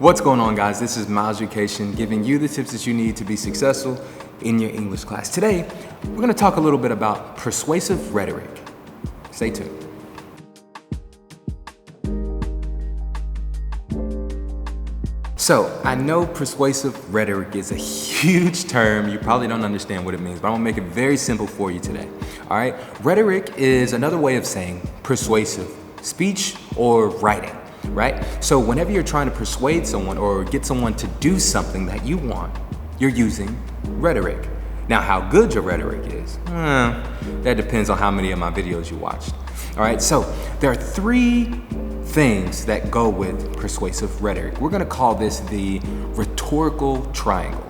What's going on, guys? This is Miles Education, giving you the tips that you need to be successful in your English class. Today, we're going to talk a little bit about persuasive rhetoric. Stay tuned. So, I know persuasive rhetoric is a huge term. You probably don't understand what it means, but I'm gonna make it very simple for you today. All right? Rhetoric is another way of saying persuasive speech or writing, right? So whenever you're trying to persuade someone or get someone to do something that you want, you're using rhetoric. Now, how good your rhetoric is, that depends on how many of my videos you watched. All right, so there are three things that go with persuasive rhetoric. We're gonna call this the rhetorical triangle,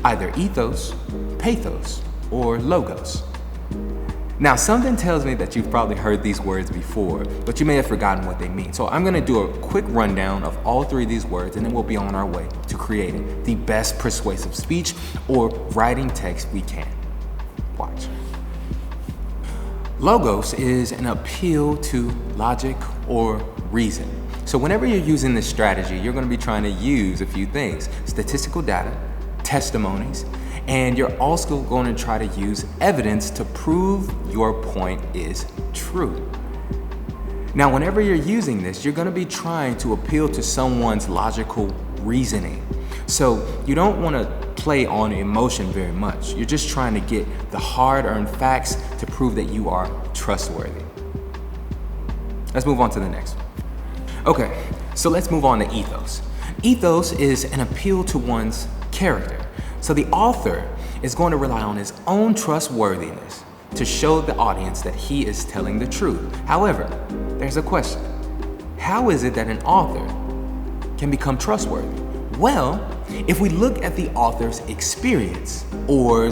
either ethos, pathos, or logos. Now, something tells me that you've probably heard these words before, but you may have forgotten what they mean. So I'm gonna do a quick rundown of all three of these words, and then we'll be on our way to creating the best persuasive speech or writing text we can. Watch. Logos is an appeal to logic or reason. So whenever you're using this strategy, you're gonna be trying to use a few things: statistical data, testimonies, and you're also going to try to use evidence to prove your point is true. Now, whenever you're using this, you're going to be trying to appeal to someone's logical reasoning. So you don't want to play on emotion very much. You're just trying to get the hard-earned facts to prove that you are trustworthy. Let's move on to the next one. Okay, so let's move on to ethos. Ethos is an appeal to one's character. So the author is going to rely on his own trustworthiness to show the audience that he is telling the truth. However, there's a question. How is it that an author can become trustworthy? Well, if we look at the author's experience or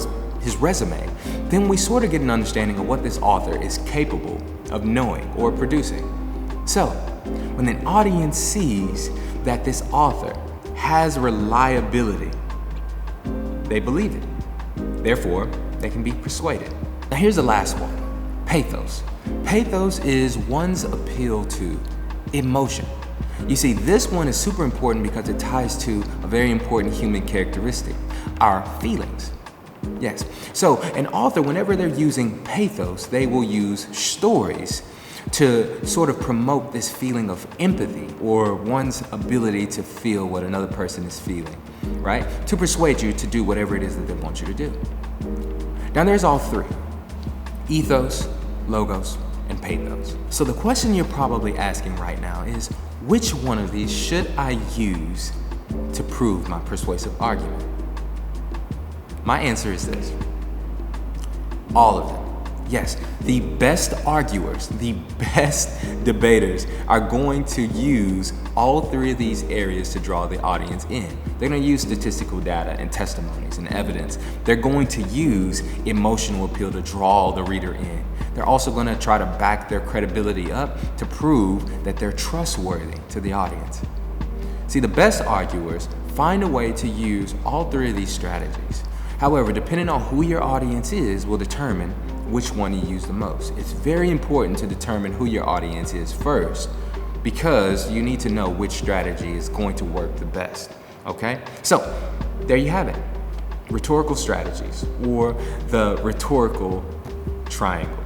his resume, then we sort of get an understanding of what this author is capable of knowing or producing. So, when an audience sees that this author has reliability, they believe it. Therefore, they can be persuaded. Now here's the last one, pathos. Pathos is one's appeal to emotion. You see, this one is super important because it ties to a very important human characteristic, our feelings. Yes, so an author, whenever they're using pathos, they will use stories to sort of promote this feeling of empathy or one's ability to feel what another person is feeling, right? To persuade you to do whatever it is that they want you to do. Now there's all three: ethos, logos, and pathos. So the question you're probably asking right now is, which one of these should I use to prove my persuasive argument? My answer is this: all of them. Yes, the best arguers, the best debaters are going to use all three of these areas to draw the audience in. They're going to use statistical data and testimonies and evidence. They're going to use emotional appeal to draw the reader in. They're also going to try to back their credibility up to prove that they're trustworthy to the audience. See, the best arguers find a way to use all three of these strategies. However, depending on who your audience is will determine which one you use the most. It's very important to determine who your audience is first, because you need to know which strategy is going to work the best, okay? So, there you have it. Rhetorical strategies, or the rhetorical triangle.